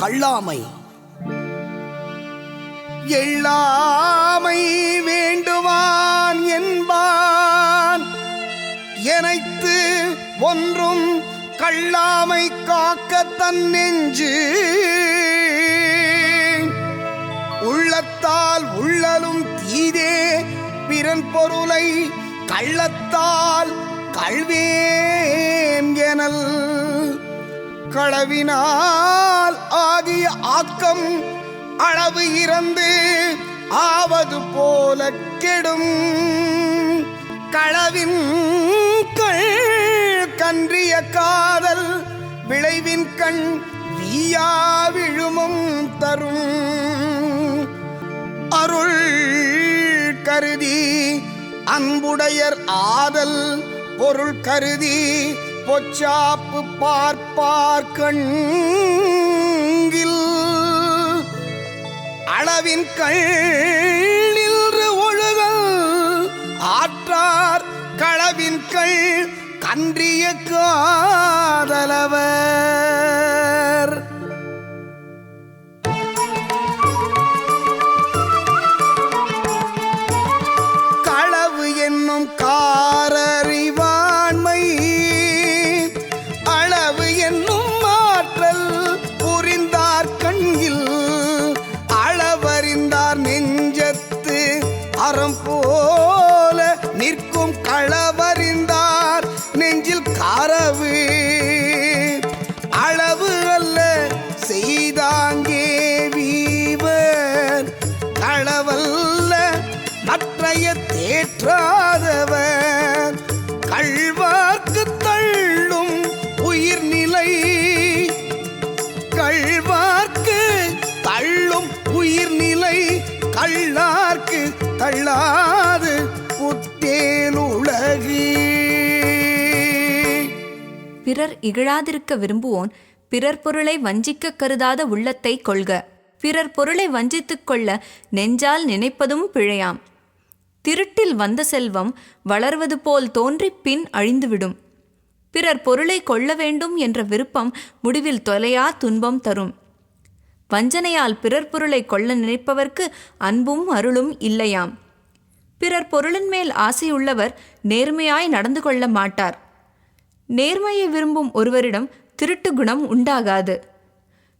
கள்ளாமை. எள்ளாமை வேண்டுவான் என்பான் எனைத்து ஒன்றும் கள்ளாமை காக்க தன் நெஞ்சு. உள்ளத்தால் உள்ளலும் தீதே பிறன் பொருளை கள்ளத்தால் கள்வேன் எனல். களவினால் ஆகிய ஆக்கம் அளவு இறந்து ஆவது போல கெடும். களவின் கன்றிய காதல் விளைவின் கண் வீயா விழுமும் தரும். அருள் கருதி அன்புடையர் ஆதல் பொருள் கருதி பொச்சாப்பு பார்ப்பார் கண்கில். அளவின் கண்ணின்று ஒழுகல் ஆற்றார் களவின் கண் கன்றிய காதலவர். களவு என்னும் காரறிவாண்மை அளவு என்னும் மாற்றல் புரிந்தார் கண்கில். அளவறிந்தார் நெஞ்சத்து அறம் போல நிற்கும் களவறிந்தார் நெஞ்சில் காரவு. அளவு அல்ல செய்தாங்கே வீவர் களவல்ல மற்றைய தேற்றாதவர். கள்வார்க்கு தள்ளும் உயிர்நிலை கள்வார்க்கு தள்ளும் உயிர்நிலை கள்ளார்க்கு தள்ளாது புத்தேலுலகு. பிறர் இகழாதிருக்க விரும்புவோன் பிறர் பொருளை வஞ்சிக்க கருதாத உள்ளத்தை கொள்க. பிறர் பொருளை வஞ்சித்துக் கொள்ள நெஞ்சால் நினைப்பதும் பிழையாம். திருட்டில் வந்த செல்வம் வளர்வது போல் தோன்றிப் பின் அழிந்துவிடும். பிறர் பொருளை கொள்ள வேண்டும் என்ற விருப்பம் முடிவில் தொலையா துன்பம் தரும். வஞ்சனையால் பிறர் பொருளை கொள்ள நினைப்பவர்க்கு அன்பும் அருளும் இல்லையாம். பிறர் பொருளின் மேல் ஆசையுள்ளவர் நேர்மையாய் நடந்து கொள்ள மாட்டார். நேர்மையை விரும்பும் ஒருவரிடம் திருட்டு குணம் உண்டாகாது.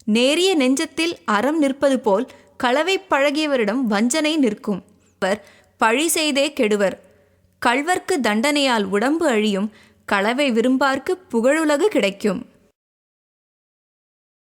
நேரிய நெஞ்சத்தில் அறம் நிற்பது போல் களவை பழகியவரிடம் வஞ்சனை நிற்கும். அவர் பழி செய்தே கெடுவர். கள்வர்க்கு தண்டனையால் உடம்பு அழியும். களவை விரும்பார்க்கு புகழுலகு கிடைக்கும்.